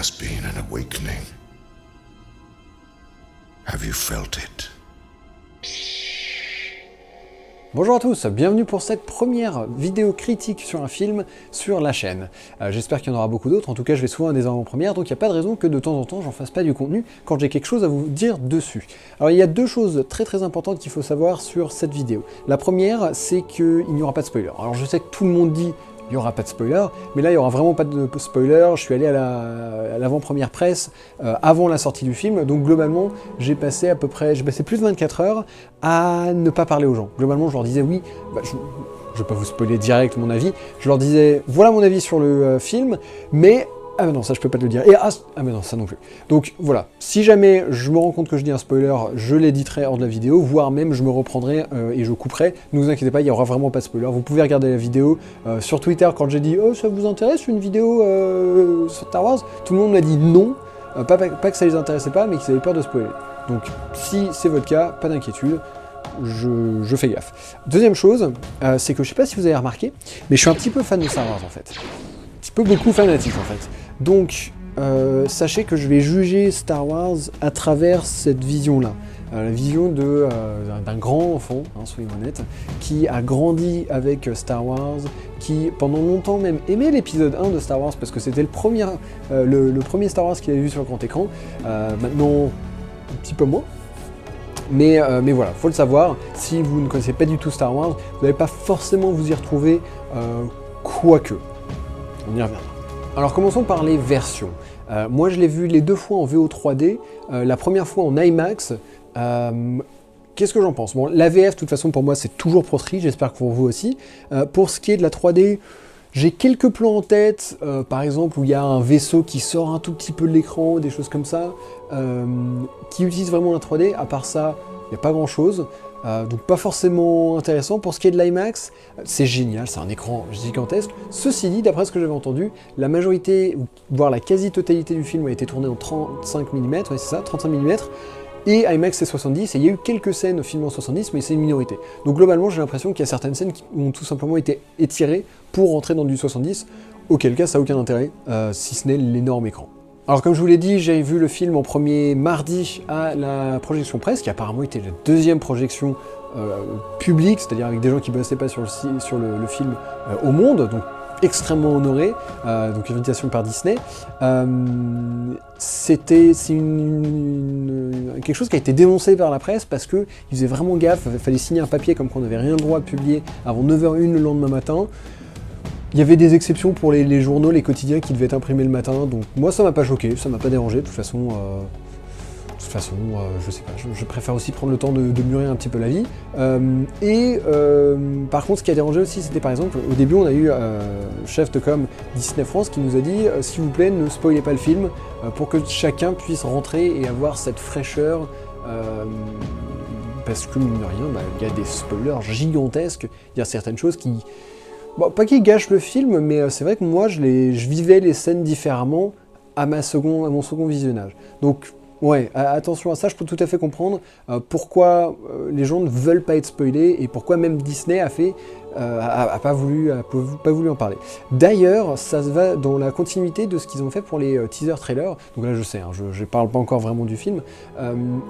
has been an awakening. Have you felt it? Bonjour à tous, bienvenue pour cette première vidéo critique sur un film sur la chaîne. J'espère qu'il y en aura beaucoup d'autres, en tout cas je vais souvent à des avant-premières, donc il n'y a pas de raison que de temps en temps j'en fasse pas du contenu quand j'ai quelque chose à vous dire dessus. Alors il y a deux choses très importantes qu'il faut savoir sur cette vidéo. La première, c'est qu'il n'y aura pas de spoiler. Alors je sais que tout le monde dit il n'y aura pas de spoiler, mais là il n'y aura vraiment pas de spoiler. Je suis allé à l'avant-première presse avant la sortie du film, donc globalement j'ai passé plus de 24 heures à ne pas parler aux gens. Globalement je leur disais oui, je ne vais pas vous spoiler direct mon avis, je leur disais voilà mon avis sur le film, mais ah mais non, ça je peux pas te le dire. Et mais non, ça non plus. Donc voilà, si jamais je me rends compte que je dis un spoiler, je l'éditerai hors de la vidéo, voire même je me reprendrai et je couperai. Ne vous inquiétez pas, il n'y aura vraiment pas de spoiler. Vous pouvez regarder la vidéo. Sur Twitter, quand j'ai dit « Oh, ça vous intéresse une vidéo sur Star Wars ?» Tout le monde m'a dit non. Pas que ça les intéressait pas, mais qu'ils avaient peur de spoiler. Donc si c'est votre cas, pas d'inquiétude. Je fais gaffe. Deuxième chose, c'est que je sais pas si vous avez remarqué, mais je suis un petit peu fan de Star Wars en fait. Un petit peu beaucoup fanatique en fait. Donc, sachez que je vais juger Star Wars à travers cette vision-là. La vision d'un grand enfant, soyons honnêtes, qui a grandi avec Star Wars, qui pendant longtemps même aimait l'épisode 1 de Star Wars, parce que c'était le premier Star Wars qu'il avait vu sur le grand écran. Maintenant, un petit peu moins. Mais voilà, faut le savoir, si vous ne connaissez pas du tout Star Wars, vous n'allez pas forcément vous y retrouver, quoique. On y reviendra. Alors commençons par les versions. Moi je l'ai vu les deux fois en VO 3D, la première fois en IMAX. Qu'est-ce que j'en pense? Bon, la VF de toute façon pour moi c'est toujours proscrit, j'espère que pour vous aussi. Pour ce qui est de la 3D, j'ai quelques plans en tête, par exemple où il y a un vaisseau qui sort un tout petit peu de l'écran, des choses comme ça, qui utilisent vraiment la 3D. À part ça, il n'y a pas grand chose. Donc pas forcément intéressant. Pour ce qui est de l'IMAX, c'est génial, c'est un écran gigantesque. Ceci dit, d'après ce que j'avais entendu, la majorité, voire la quasi-totalité du film a été tournée en 35 mm, ouais, c'est ça, 35 mm, et IMAX c'est 70, et il y a eu quelques scènes filmées en 70, mais c'est une minorité. Donc globalement, j'ai l'impression qu'il y a certaines scènes qui ont tout simplement été étirées pour rentrer dans du 70, auquel cas ça n'a aucun intérêt, si ce n'est l'énorme écran. Alors comme je vous l'ai dit, j'ai vu le film en premier mardi à la projection presse, qui apparemment était la deuxième projection publique, c'est-à-dire avec des gens qui ne bossaient pas sur le film au monde, donc extrêmement honoré, donc invitation par Disney. C'est quelque chose qui a été dénoncé par la presse parce qu'ils faisaient vraiment gaffe, il fallait signer un papier comme qu'on n'avait rien le droit de publier avant 9h01 le lendemain matin. Il y avait des exceptions pour les journaux, les quotidiens qui devaient être imprimés le matin, donc moi ça m'a pas choqué, ça m'a pas dérangé, de toute façon, je sais pas, je préfère aussi prendre le temps de mûrir un petit peu la vie. Par contre, ce qui a dérangé aussi, c'était par exemple, au début on a eu chef de com Disney France qui nous a dit s'il vous plaît ne spoilez pas le film pour que chacun puisse rentrer et avoir cette fraîcheur. Parce que mine de rien, il y a des spoilers gigantesques, il y a certaines choses qui... Bon, pas qu'ils gâchent le film, mais c'est vrai que moi je vivais les scènes différemment à mon second visionnage. Donc ouais, attention à ça, je peux tout à fait comprendre pourquoi les gens ne veulent pas être spoilés et pourquoi même Disney a pas voulu en parler. D'ailleurs, ça se va dans la continuité de ce qu'ils ont fait pour les teaser trailers, donc là je sais, je parle pas encore vraiment du film,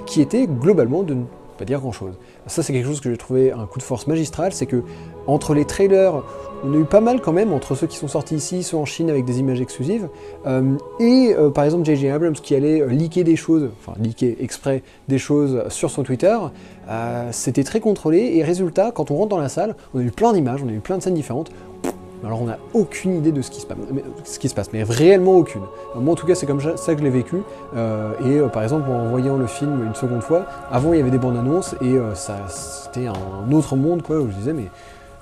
qui était globalement de ne pas dire grand chose. Ça c'est quelque chose que j'ai trouvé un coup de force magistral, c'est que entre les trailers, on a eu pas mal quand même, entre ceux qui sont sortis ici, ceux en Chine avec des images exclusives, par exemple J.J. Abrams qui allait leaker des choses, enfin leaker exprès des choses sur son Twitter, c'était très contrôlé, et résultat, quand on rentre dans la salle, on a eu plein d'images, on a eu plein de scènes différentes, alors on n'a aucune idée de ce qui se passe, mais réellement aucune. Alors moi en tout cas c'est comme ça que je l'ai vécu, par exemple en voyant le film une seconde fois, avant il y avait des bandes annonces, et c'était un autre monde quoi, où je disais mais...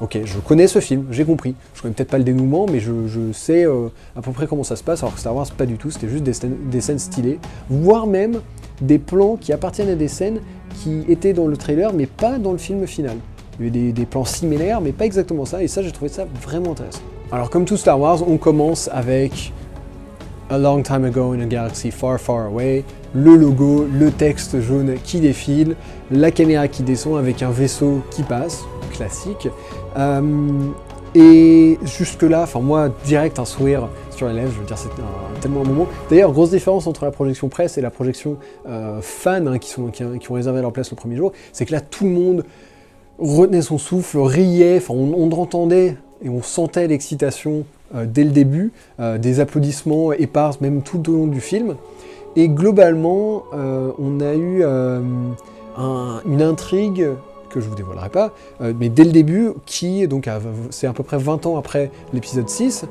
Ok, je connais ce film, j'ai compris. Je connais peut-être pas le dénouement, mais je sais à peu près comment ça se passe, alors que Star Wars, pas du tout, c'était juste des scènes stylées, voire même des plans qui appartiennent à des scènes qui étaient dans le trailer, mais pas dans le film final. Il y avait des plans similaires, mais pas exactement ça, et ça, j'ai trouvé ça vraiment intéressant. Alors, comme tout Star Wars, on commence avec A long time ago in a galaxy far far away, le logo, le texte jaune qui défile, la caméra qui descend avec un vaisseau qui passe, classique. Et jusque là, enfin moi, direct un sourire, ce sur les lèvres, je veux dire, c'est tellement un moment. D'ailleurs, grosse différence entre la projection presse et la projection fan, hein, qui ont réservé leur place le premier jour, c'est que là, tout le monde retenait son souffle, riait, enfin, on entendait et on sentait l'excitation dès le début, des applaudissements épars, même tout au long du film. Et globalement, on a eu une intrigue que je vous dévoilerai pas, mais dès le début, qui, donc c'est à peu près 20 ans après l'épisode 6,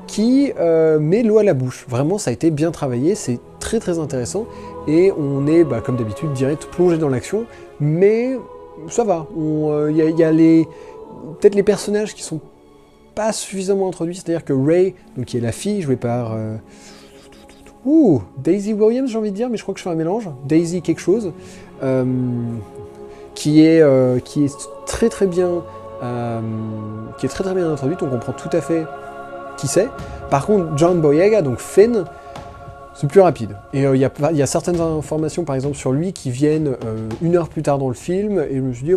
qui met l'eau à la bouche. Vraiment, ça a été bien travaillé, c'est très très intéressant, et on est, comme d'habitude, direct plongé dans l'action, mais ça va. Il y a peut-être les personnages qui sont pas suffisamment introduits, c'est-à-dire que Rey, donc qui est la fille, jouée par... Daisy Williams, j'ai envie de dire, mais je crois que je fais un mélange. Daisy quelque chose, qui est très très bien, introduite. On comprend tout à fait qui c'est. Par contre, John Boyega, donc Finn, c'est plus rapide. Et il y a certaines informations, par exemple, sur lui qui viennent 1 heure plus tard dans le film, et je me suis dit,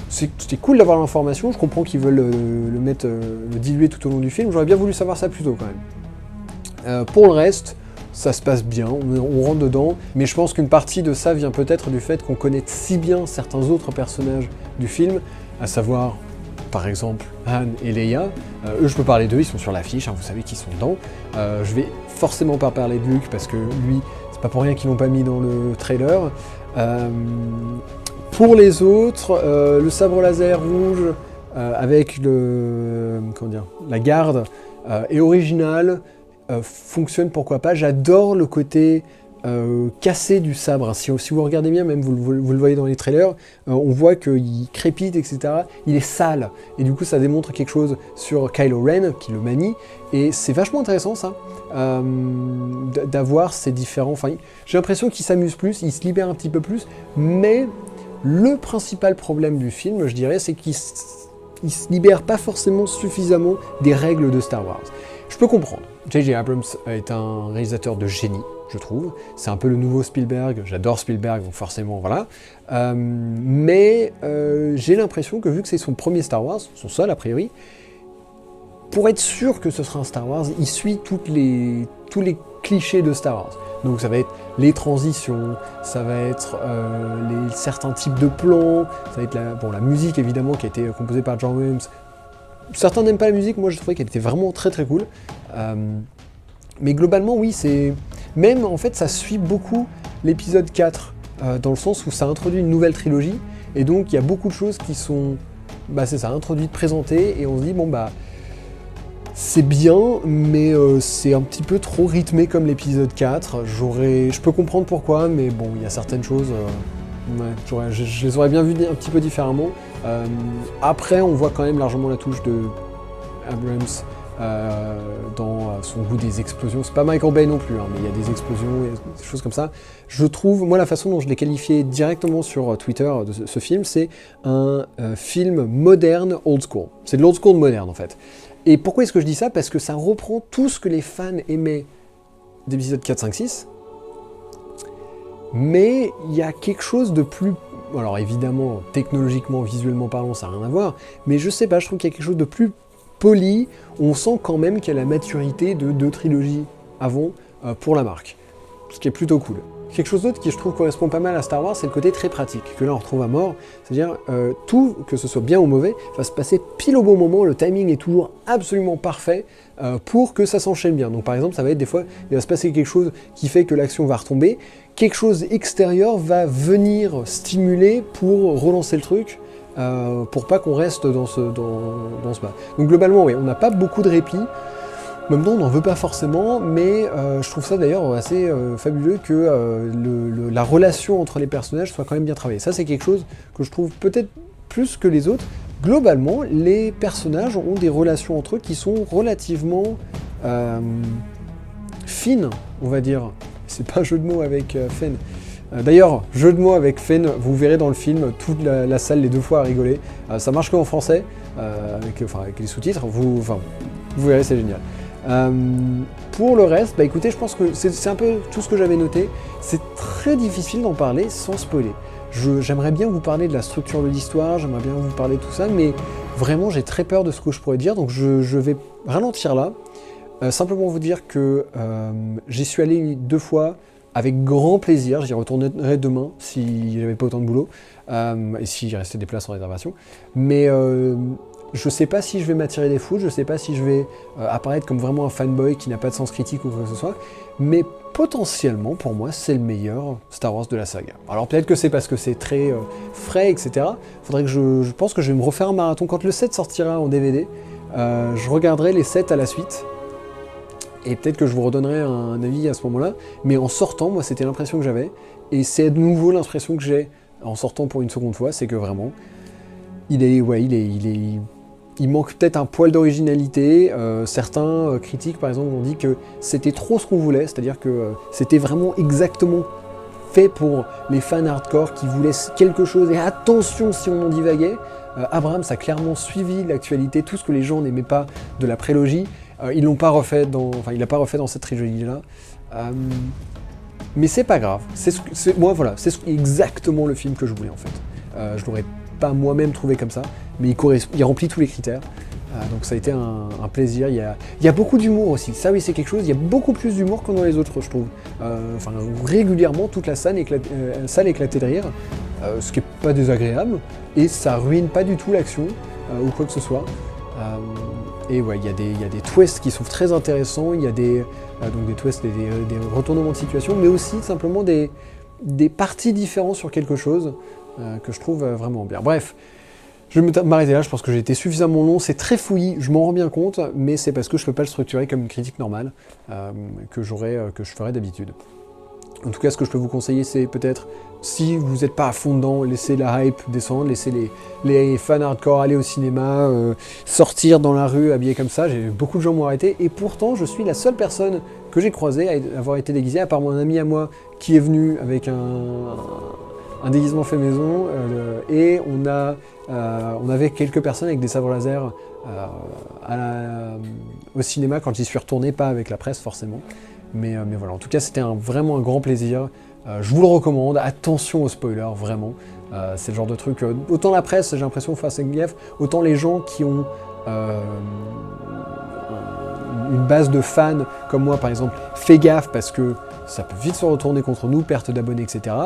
c'était cool d'avoir l'information. Je comprends qu'ils veulent le diluer tout au long du film. J'aurais bien voulu savoir ça plus tôt quand même. Pour le reste, ça se passe bien, on rentre dedans, mais je pense qu'une partie de ça vient peut-être du fait qu'on connaît si bien certains autres personnages du film, à savoir, par exemple, Han et Leia. Eux, je peux parler d'eux, ils sont sur l'affiche, hein, vous savez qu'ils sont dedans. Je vais forcément pas parler de Luke, parce que lui, c'est pas pour rien qu'ils l'ont pas mis dans le trailer. Pour les autres, le sabre laser rouge, avec la garde, est original. Fonctionne, pourquoi pas. J'adore le côté cassé du sabre. Si vous regardez bien, même vous le voyez dans les trailers, on voit qu'il crépite, etc. Il est sale. Et du coup, ça démontre quelque chose sur Kylo Ren, qui le manie. Et c'est vachement intéressant, ça, d'avoir ces différents... Enfin, j'ai l'impression qu'il s'amuse plus, il se libère un petit peu plus. Mais le principal problème du film, je dirais, c'est qu'il se libère pas forcément suffisamment des règles de Star Wars. Je peux comprendre. J.J. Abrams est un réalisateur de génie, je trouve. C'est un peu le nouveau Spielberg. J'adore Spielberg, donc forcément, voilà. Mais j'ai l'impression que vu que c'est son premier Star Wars, son seul a priori, pour être sûr que ce sera un Star Wars, il suit tous les clichés de Star Wars. Donc ça va être les transitions, ça va être certains types de plans, ça va être la musique évidemment qui a été composée par John Williams. Certains n'aiment pas la musique, moi je trouvais qu'elle était vraiment très très cool. Mais globalement, oui, c'est... Même, en fait, ça suit beaucoup l'épisode 4, dans le sens où ça introduit une nouvelle trilogie, et donc il y a beaucoup de choses qui sont... c'est ça, introduites, présentées, et on se dit, c'est bien, mais c'est un petit peu trop rythmé comme l'épisode 4. Je peux comprendre pourquoi, mais bon, il y a certaines choses... je les aurais bien vues un petit peu différemment. Après, on voit quand même largement la touche de Abrams dans son goût des explosions. C'est pas Michael Bay non plus, hein, mais il y a des explosions et des choses comme ça. Je trouve, moi, la façon dont je l'ai qualifié directement sur Twitter de ce film, c'est un film moderne old school. C'est de l'old school moderne, en fait. Et pourquoi est-ce que je dis ça? Parce que ça reprend tout ce que les fans aimaient d'épisode 4, 5, 6, mais il y a quelque chose de plus... Alors évidemment, technologiquement, visuellement parlant, ça n'a rien à voir, mais je sais pas, je trouve qu'il y a quelque chose de plus poli. On sent quand même qu'il y a la maturité de 2 trilogies avant pour la marque, ce qui est plutôt cool. Quelque chose d'autre qui, je trouve, correspond pas mal à Star Wars, c'est le côté très pratique, que là on retrouve à mort, c'est-à-dire tout, que ce soit bien ou mauvais, va se passer pile au bon moment, le timing est toujours absolument parfait pour que ça s'enchaîne bien. Donc par exemple, ça va être des fois, il va se passer quelque chose qui fait que l'action va retomber, quelque chose extérieur va venir stimuler pour relancer le truc, pour pas qu'on reste dans ce bas. Donc globalement, oui, on n'a pas beaucoup de répit. En même temps, on n'en veut pas forcément, mais je trouve ça d'ailleurs assez fabuleux que la relation entre les personnages soit quand même bien travaillée. Ça, c'est quelque chose que je trouve peut-être plus que les autres. Globalement, les personnages ont des relations entre eux qui sont relativement fines, on va dire. C'est pas un jeu de mots avec Finn. D'ailleurs, jeu de mots avec Finn, vous verrez dans le film, toute la salle les 2 fois à rigoler. Ça marche qu'en français, avec les sous-titres, vous verrez, c'est génial. Pour le reste, écoutez, je pense que c'est un peu tout ce que j'avais noté. C'est très difficile d'en parler sans spoiler. J'aimerais bien vous parler de la structure de l'histoire, j'aimerais bien vous parler de tout ça, mais vraiment j'ai très peur de ce que je pourrais dire, donc je vais ralentir là. Simplement vous dire que j'y suis allé 2 fois avec grand plaisir. J'y retournerai demain si j'avais pas autant de boulot et s'il restait des places en réservation. Mais je sais pas si je vais m'attirer des foudres, je sais pas si je vais apparaître comme vraiment un fanboy qui n'a pas de sens critique ou quoi que ce soit, mais potentiellement pour moi c'est le meilleur Star Wars de la saga. Alors peut-être que c'est parce que c'est très frais, etc. Faudrait que je pense que je vais me refaire un marathon quand le 7 sortira en DVD. Je regarderai les 7 à la suite. Et peut-être que je vous redonnerai un avis à ce moment-là. Mais en sortant, moi, c'était l'impression que j'avais. Et c'est de nouveau l'impression que j'ai en sortant pour une seconde fois. C'est que vraiment, il manque peut-être un poil d'originalité. Certains critiques, par exemple, ont dit que c'était trop ce qu'on voulait. C'est-à-dire que c'était vraiment exactement fait pour les fans hardcore qui voulaient quelque chose. Et attention si on en divaguait. Abrams a clairement suivi l'actualité, tout ce que les gens n'aimaient pas de la prélogie. Il l'a pas refait dans cette trilogie-là. Mais c'est pas grave. Moi, voilà, c'est exactement le film que je voulais, en fait. Je l'aurais pas moi-même trouvé comme ça, mais il remplit tous les critères. Donc ça a été un plaisir. Il y a beaucoup d'humour aussi. Ça, oui, c'est quelque chose. Il y a beaucoup plus d'humour que dans les autres, je trouve. Régulièrement, toute la salle éclatait de rire, ce qui est pas désagréable. Et ça ruine pas du tout l'action ou quoi que ce soit. Et ouais, il y a des twists qui sont très intéressants, il y a des twists, des retournements de situation, mais aussi simplement des partis différents sur quelque chose que je trouve vraiment bien. Bref, je vais m'arrêter là, je pense que j'ai été suffisamment long, c'est très fouillis, je m'en rends bien compte, mais c'est parce que je ne peux pas le structurer comme une critique normale que je ferais d'habitude. En tout cas, ce que je peux vous conseiller, c'est peut-être, si vous n'êtes pas à fond dedans, laissez la hype descendre, laissez les fans hardcore aller au cinéma, sortir dans la rue habillés comme ça. Beaucoup de gens m'ont arrêté, et pourtant, je suis la seule personne que j'ai croisée à avoir été déguisée, à part mon ami à moi qui est venu avec un déguisement fait maison, et on avait quelques personnes avec des sabres laser au cinéma quand j'y suis retourné, pas avec la presse forcément. Mais voilà, en tout cas, c'était vraiment un grand plaisir. Je vous le recommande. Attention aux spoilers, vraiment. C'est le genre de truc... autant la presse, j'ai l'impression, face à gaffe, autant les gens qui ont une base de fans, comme moi, par exemple, fait gaffe parce que ça peut vite se retourner contre nous, perte d'abonnés, etc.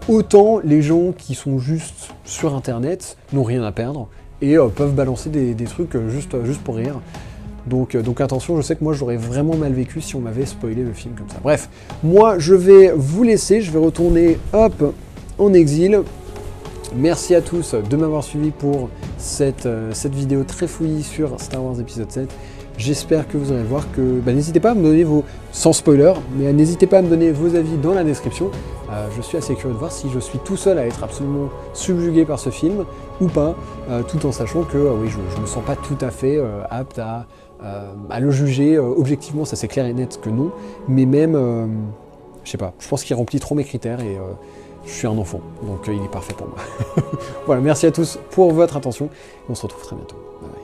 Autant les gens qui sont juste sur Internet n'ont rien à perdre et peuvent balancer des trucs juste pour rire. Donc attention, je sais que moi j'aurais vraiment mal vécu si on m'avait spoilé le film comme ça. Bref, moi je vais vous laisser, je vais retourner en exil. Merci à tous de m'avoir suivi pour cette vidéo très fouillie sur Star Wars épisode 7. J'espère que vous allez voir que... n'hésitez pas à me donner sans spoiler, mais n'hésitez pas à me donner vos avis dans la description. Je suis assez curieux de voir si je suis tout seul à être absolument subjugué par ce film ou pas, tout en sachant que oui, je me sens pas tout à fait apte à le juger objectivement, ça c'est clair et net que non, mais même, je sais pas, je pense qu'il remplit trop mes critères et je suis un enfant, donc il est parfait pour moi. Voilà, merci à tous pour votre attention, et on se retrouve très bientôt. Bye bye.